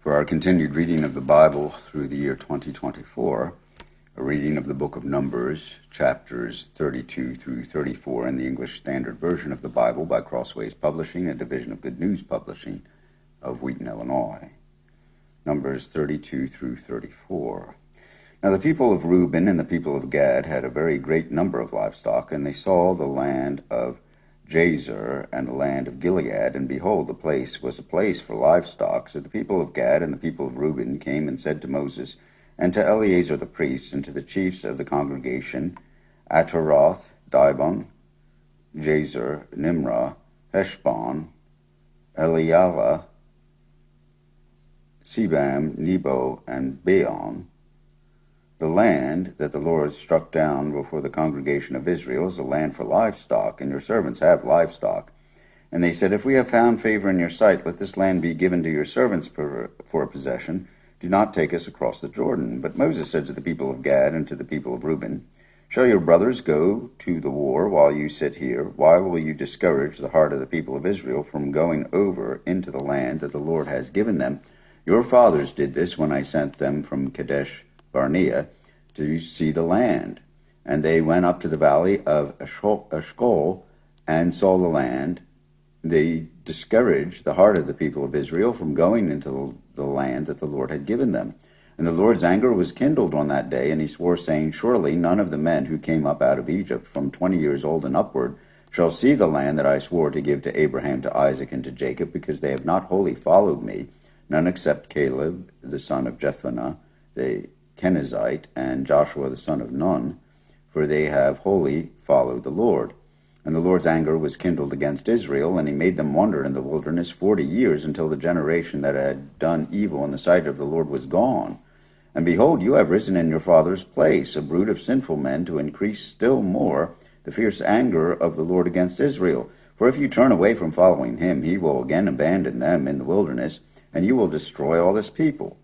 For our continued reading of the Bible through the year 2024, a reading of the book of Numbers, chapters 32 through 34 in the English Standard Version of the Bible by Crossways Publishing, a division of Good News Publishing of Wheaton, Illinois. Numbers 32 through 34. Now the people of Reuben and the people of Gad had a very great number of livestock, and they saw the land of Jazer and the land of Gilead, and behold, the place was a place for livestock. So the people of Gad and the people of Reuben came and said to Moses and to Eleazar the priest and to the chiefs of the congregation, Ataroth, Dibon, Jazer, Nimrah, Heshbon, Elialah, Sebam, Nebo, and Beon, the land that the Lord struck down before the congregation of Israel is a land for livestock, and your servants have livestock. And they said, If we have found favor in your sight, let this land be given to your servants for a possession. Do not take us across the Jordan. But Moses said to the people of Gad and to the people of Reuben, Shall your brothers go to the war while you sit here? Why will you discourage the heart of the people of Israel from going over into the land that the Lord has given them? Your fathers did this when I sent them from Kadesh Barnea to see the land. And they went up to the valley of Eshcol and saw the land. They discouraged the heart of the people of Israel from going into the land that the Lord had given them. And the Lord's anger was kindled on that day, and he swore, saying, Surely none of the men who came up out of Egypt from 20 years old and upward shall see the land that I swore to give to Abraham, to Isaac, and to Jacob, because they have not wholly followed me, none except Caleb, the son of Jephunneh, the Kenizzite, and Joshua the son of Nun, for they have wholly followed the Lord. And the Lord's anger was kindled against Israel, and he made them wander in the wilderness 40 years, until the generation that had done evil in the sight of the Lord was gone. And behold, you have risen in your father's place, a brood of sinful men, to increase still more the fierce anger of the Lord against Israel. For if you turn away from following him, he will again abandon them in the wilderness, and you will destroy all this people.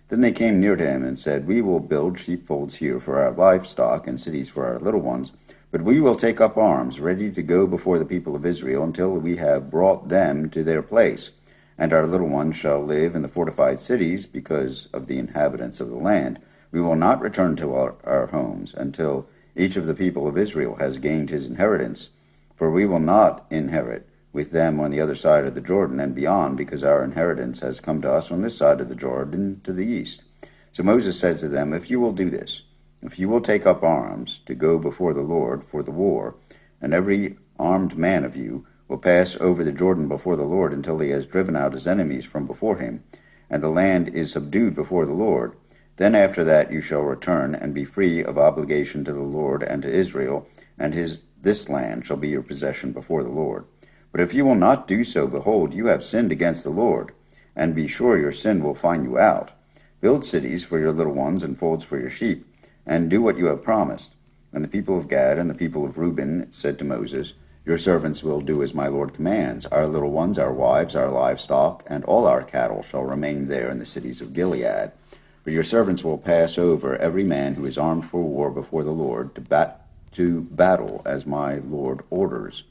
Then they came near to him and said, We will build sheepfolds here for our livestock and cities for our little ones, but we will take up arms, ready to go before the people of Israel until we have brought them to their place. And our little ones shall live in the fortified cities because of the inhabitants of the land. We will not return to our homes until each of the people of Israel has gained his inheritance, for we will not inherit with them on the other side of the Jordan and beyond, because our inheritance has come to us on this side of the Jordan to the east. So Moses said to them, If you will do this, if you will take up arms to go before the Lord for the war, and every armed man of you will pass over the Jordan before the Lord until he has driven out his enemies from before him, and the land is subdued before the Lord, then after that you shall return and be free of obligation to the Lord and to Israel, and this land shall be your possession before the Lord. But if you will not do so, behold, you have sinned against the Lord, and be sure your sin will find you out. Build cities for your little ones and folds for your sheep, and do what you have promised. And the people of Gad and the people of Reuben said to Moses, Your servants will do as my Lord commands. Our little ones, our wives, our livestock, and all our cattle shall remain there in the cities of Gilead. But your servants will pass over every man who is armed for war before the Lord to battle as my Lord orders.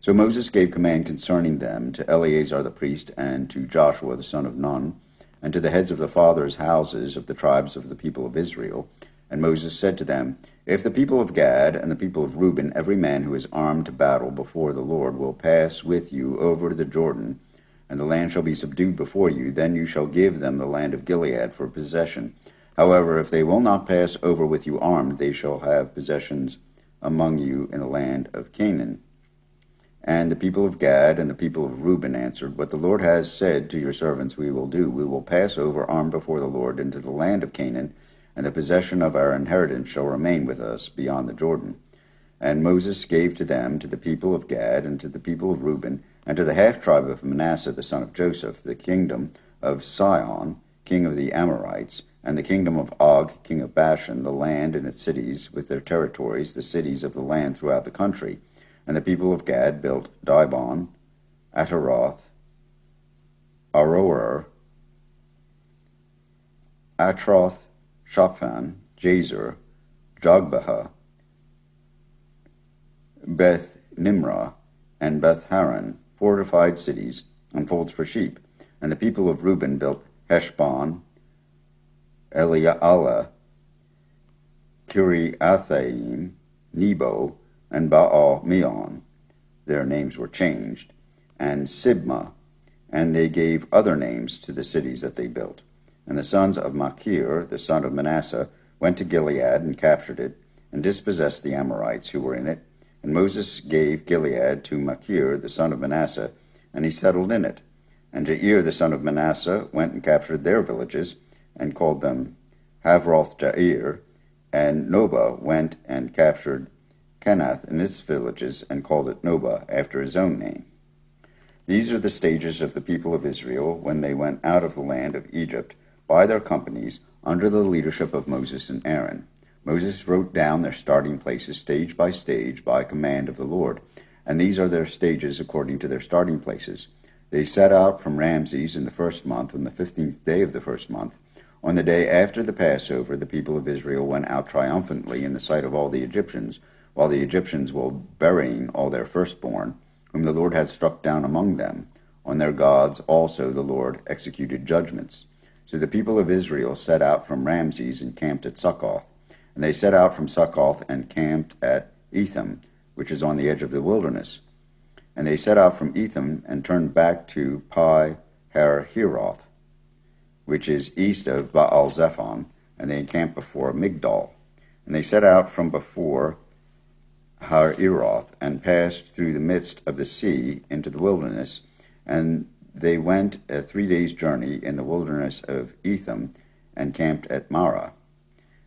So Moses gave command concerning them to Eleazar the priest, and to Joshua the son of Nun, and to the heads of the fathers' houses of the tribes of the people of Israel. And Moses said to them, If the people of Gad and the people of Reuben, every man who is armed to battle before the Lord, will pass with you over the Jordan, and the land shall be subdued before you, then you shall give them the land of Gilead for possession. However, if they will not pass over with you armed, they shall have possessions among you in the land of Canaan. And the people of Gad and the people of Reuben answered, What the Lord has said to your servants we will do. We will pass over armed before the Lord into the land of Canaan, and the possession of our inheritance shall remain with us beyond the Jordan. And Moses gave to them, to the people of Gad, and to the people of Reuben, and to the half-tribe of Manasseh the son of Joseph, the kingdom of Sihon, king of the Amorites, and the kingdom of Og, king of Bashan, the land and its cities with their territories, the cities of the land throughout the country. And the people of Gad built Dibon, Ataroth, Aroer, Atroth, Shophan, Jazer, Jogbehah, Beth Nimrah, and Beth Haran, fortified cities, and folds for sheep. And the people of Reuben built Heshbon, Eli'ala, Kiriathaim, Nebo, and Baal-meon. Their names were changed, and Sibmah, and they gave other names to the cities that they built. And the sons of Machir, the son of Manasseh, went to Gilead and captured it, and dispossessed the Amorites who were in it. And Moses gave Gilead to Machir, the son of Manasseh, and he settled in it. And Jair, the son of Manasseh, went and captured their villages, and called them Havroth Jair. And Nobah went and captured Kenath and its villages, and called it Nobah, after his own name. These are the stages of the people of Israel when they went out of the land of Egypt by their companies under the leadership of Moses and Aaron. Moses wrote down their starting places stage by command of the Lord, and these are their stages according to their starting places. They set out from Ramses in the first month, on the 15th day of the first month. On the day after the Passover, the people of Israel went out triumphantly in the sight of all the Egyptians, while the Egyptians were burying all their firstborn, whom the Lord had struck down among them. On their gods also the Lord executed judgments. So the people of Israel set out from Ramses and camped at Succoth. And they set out from Succoth and camped at Etham, which is on the edge of the wilderness. And they set out from Etham and turned back to Pi-hahiroth, which is east of Baal-zephon, and they encamped before Migdol. And they set out from before Hahiroth and passed through the midst of the sea into the wilderness, and they went a 3 days' journey in the wilderness of Etham and camped at Marah.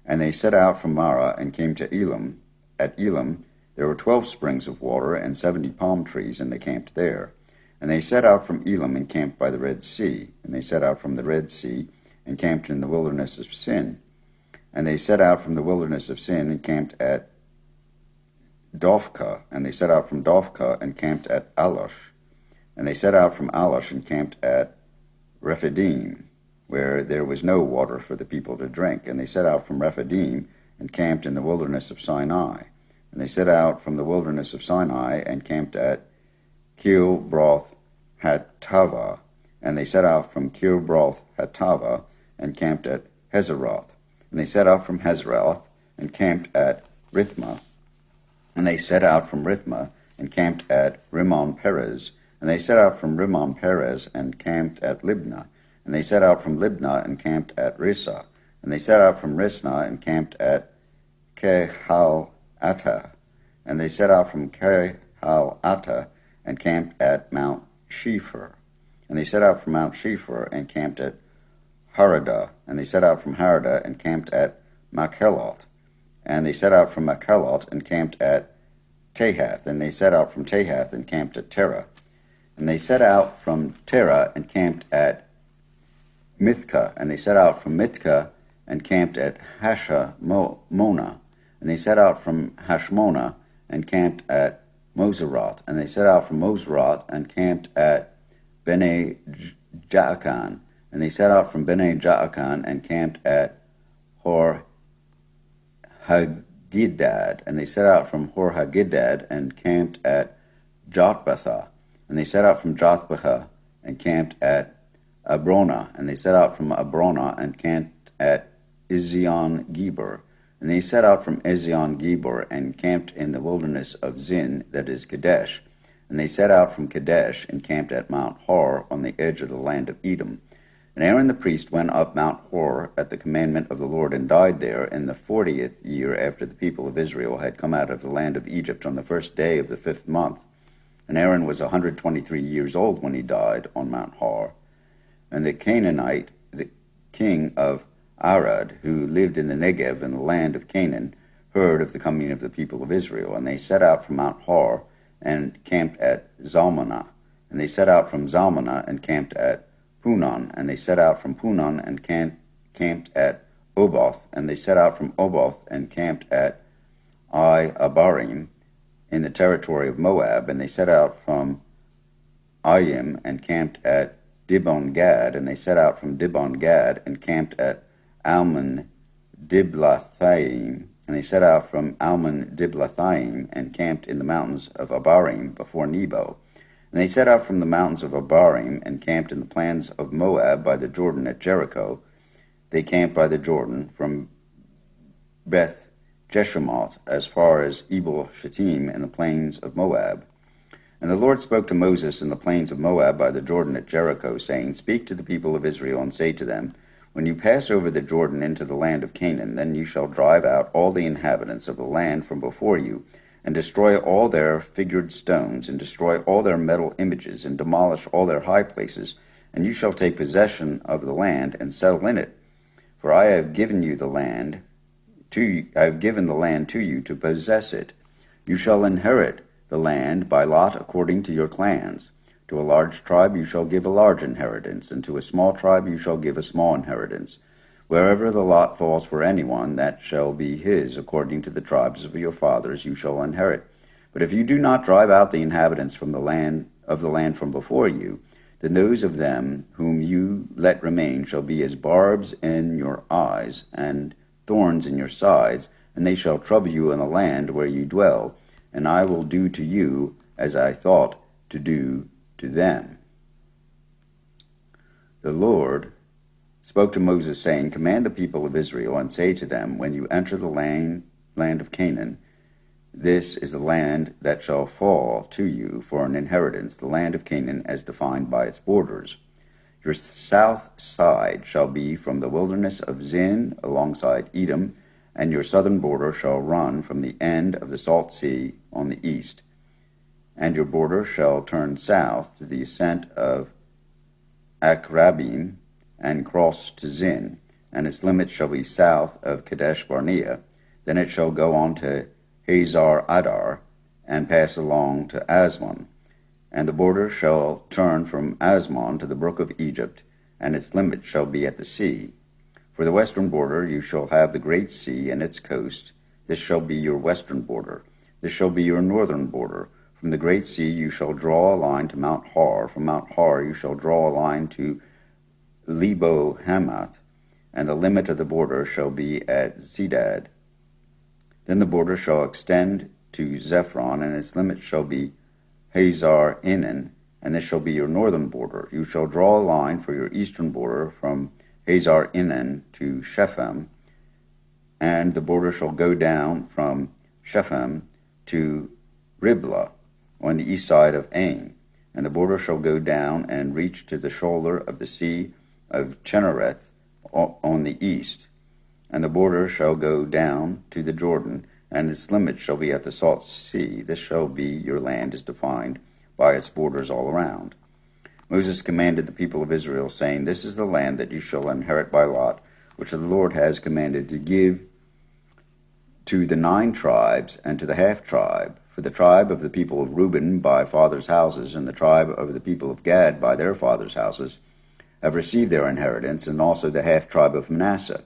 And they set out from Marah and came to Elim. At Elim there were 12 springs of water and 70 palm trees, and they camped there. And they set out from Elim and camped by the Red Sea. And they set out from the Red Sea and camped in the wilderness of Sin. And they set out from the wilderness of Sin and camped at Dophkah. And they set out from Dophkah and camped at Alush. And they set out from Alush and camped at Rephidim, where there was no water for the people to drink. And they set out from Rephidim and camped in the wilderness of Sinai. And they set out from the wilderness of Sinai and camped at Kibroth Hattava. And they set out from Kibroth Hattava and camped at Hazeroth. And they set out from Hazeroth and camped at Rithmah. And they set out from Rithmah and camped at Rimmon Perez. And they set out from Rimmon Perez and camped at Libnah. And they set out from Libnah and camped at Rissah. And they set out from Rissah and camped at Kehalatah. And they set out from Kehalatah and camped at Mount Shepher. And they set out from Mount Shepher and camped at Haradah. And they set out from Haradah and camped at Makheloth. And they set out from Makheloth and camped at Tahath. And they set out from Tahath and camped at Terah. And they set out from Terah and camped at Mithkah. And they set out from Mithkah and camped at Hashmonah. And they set out from Hashmonah and camped at Moseroth. And they set out from Moseroth and camped at Bene Jaakan. And they set out from Bene Jaakan and camped at Hor Haggidgad. And they set out from Hor Haggidgad and camped at Jotbathah. And they set out from Jotbathah and camped at Abrona. And they set out from Abrona and camped at Ezion Geber. And they set out from Ezion Geber and camped in the wilderness of Zin, that is Kadesh. And they set out from Kadesh and camped at Mount Hor on the edge of the land of Edom. And Aaron the priest went up Mount Hor at the commandment of the Lord and died there in the 40th year after the people of Israel had come out of the land of Egypt on the first day of the 5th month. And Aaron was 123 years old when he died on Mount Hor. And the Canaanite, the king of Arad, who lived in the Negev in the land of Canaan, heard of the coming of the people of Israel. And they set out from Mount Hor and camped at Zalmanah. And they set out from Zalmanah and camped at Punon. And they set out from Punon and camped at Oboth. And they set out from Oboth and camped at Abarim in the territory of Moab. And they set out from Ayim and camped at Dibon Gad. And they set out from Dibon Gad and camped at Almon Diblathaim. And they set out from Almon Diblathaim and camped in the mountains of Abarim before Nebo. And they set out from the mountains of Abarim, and camped in the plains of Moab by the Jordan at Jericho. They camped by the Jordan from Beth Jeshimoth as far as Ebal Shittim in the plains of Moab. And the Lord spoke to Moses in the plains of Moab by the Jordan at Jericho, saying, Speak to the people of Israel, and say to them, When you pass over the Jordan into the land of Canaan, then you shall drive out all the inhabitants of the land from before you, and destroy all their figured stones, and destroy all their metal images, and demolish all their high places, and you shall take possession of the land, and settle in it. For I have given the land to you to possess it. You shall inherit the land by lot according to your clans. To a large tribe you shall give a large inheritance, and to a small tribe you shall give a small inheritance. Wherever the lot falls for anyone, that shall be his. According to the tribes of your fathers you shall inherit. But if you do not drive out the inhabitants from the land from before you, then those of them whom you let remain shall be as barbs in your eyes and thorns in your sides, and they shall trouble you in the land where you dwell, and I will do to you as I thought to do to them. The Lord spoke to Moses, saying, Command the people of Israel, and say to them, When you enter the land of Canaan, this is the land that shall fall to you for an inheritance, the land of Canaan as defined by its borders. Your south side shall be from the wilderness of Zin alongside Edom, and your southern border shall run from the end of the Salt Sea on the east. And your border shall turn south to the ascent of Akrabim, and cross to Zin, and its limit shall be south of Kadesh Barnea. Then it shall go on to Hazar Adar, and pass along to Asmon. And the border shall turn from Asmon to the brook of Egypt, and its limit shall be at the sea. For the western border you shall have the great sea and its coast. This shall be your western border. This shall be your northern border. From the great sea you shall draw a line to Mount Har. From Mount Har you shall draw a line to Lebo Hamath, and the limit of the border shall be at Zedad. Then the border shall extend to Zephron, and its limit shall be Hazar Enan, and this shall be your northern border. You shall draw a line for your eastern border from Hazar Enan to Shephem, and the border shall go down from Shephem to Riblah on the east side of Ain, and the border shall go down and reach to the shoulder of the sea of Chinnereth on the east, and the border shall go down to the Jordan, and its limit shall be at the Salt Sea. This shall be your land as defined by its borders all around. Moses commanded the people of Israel, saying, This is the land that you shall inherit by lot, which the Lord has commanded to give to the 9 tribes and to the half-tribe, for the tribe of the people of Reuben by fathers' houses, and the tribe of the people of Gad by their fathers' houses, have received their inheritance, and also the half-tribe of Manasseh.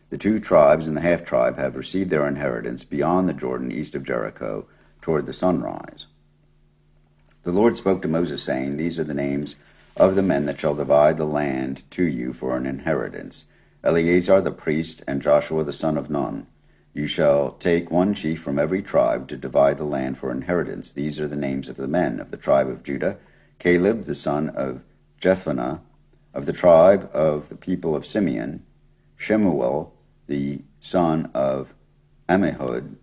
The 2 tribes and the half-tribe have received their inheritance beyond the Jordan east of Jericho toward the sunrise. The Lord spoke to Moses, saying, These are the names of the men that shall divide the land to you for an inheritance: Eleazar the priest, and Joshua the son of Nun. You shall take 1 chief from every tribe to divide the land for inheritance. These are the names of the men of the tribe of Judah: Caleb the son of Jephunneh; of the tribe of the people of Simeon, Shemuel the son of Ammihud;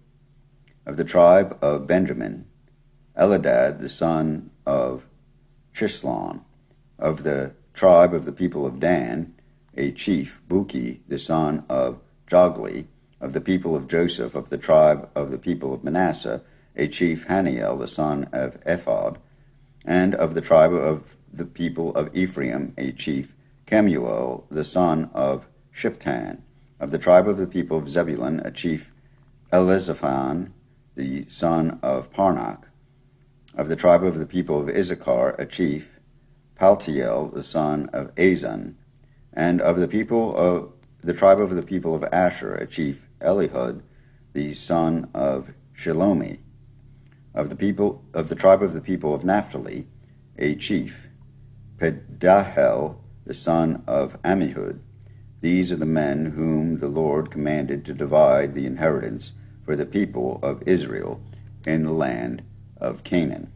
of the tribe of Benjamin, Eladad the son of Chislon; of the tribe of the people of Dan, a chief, Buki the son of Jogli; of the people of Joseph; of the tribe of the people of Manasseh, a chief, Haniel the son of Ephod; and of the tribe of the people of Ephraim, a chief, Kemuel the son of Shiptan; of the tribe of the people of Zebulun, a chief, Elizaphan the son of Parnach; of the tribe of the people of Issachar, a chief, Paltiel the son of Azan; and of the tribe of the people of Asher, a chief, Elihud the son of Shelomi; of the tribe of the people of Naphtali, a chief, Pedahel the son of Ammihud. These are the men whom the Lord commanded to divide the inheritance for the people of Israel in the land of Canaan.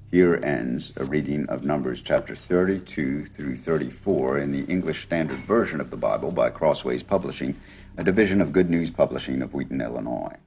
Here ends a reading of Numbers chapter 32 through 34 in the English Standard Version of the Bible by Crossways Publishing, a division of Good News Publishing of Wheaton, Illinois.